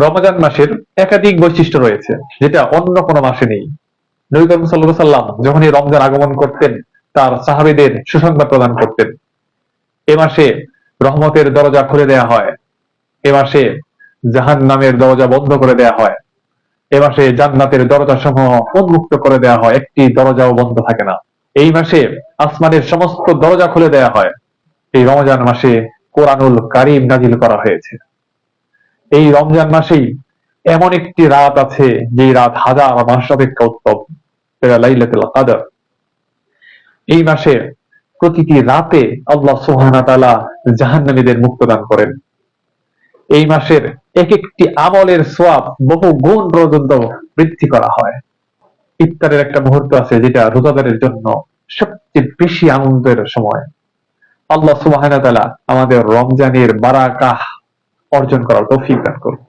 রমজান মাসের একাধিক বৈশিষ্ট্য রয়েছে, যেটা অন্য কোনো মাসে নেই। নবী করিম সাল্লাল্লাহু আলাইহি সাল্লাম যখন এই রমজান আগমন করতেন, তার সাহাবীদের সুসংবাদ প্রদান করতেন। এ মাসে রহমতের দরজা খুলে দেয়া হয়, এ মাসে জাহান্নামের দরজা বন্ধ করে দেয়া হয়, এ মাসে জান্নাতের দরজা সমূহ উন্মুক্ত করে দেয়া হয়, একটি দরজাও বন্ধ থাকে না। এই মাসে আসমানের সমস্ত দরজা খুলে দেয়া হয়। এই রমজান মাসে কোরআনুল কারীম নাজিল করা হয়েছে। এই রমজান মাসেই এমন একটি রাত আছে, যে রাত হাজার মাস অপেক্ষা উত্তম, সেটা লাইলাতুল কদর। এই মাসে প্রতিটি রাতে আল্লাহ সুবহানাহু ওয়া তাআলা জাহান্নামীদের মুক্ত দান করেন। এই মাসের এক একটি আমলের সওয়াব বহু গুণ পর্যন্ত বৃদ্ধি করা হয়। ইফতারের একটা মুহূর্ত আছে, যেটা রোজাদারের জন্য সবচেয়ে বেশি আনন্দের সময়। আল্লাহ সুবহানাহু ওয়া তাআলা আমাদের রমজানের বারাকাহ অর্জন করার তৌফিক দান করুন।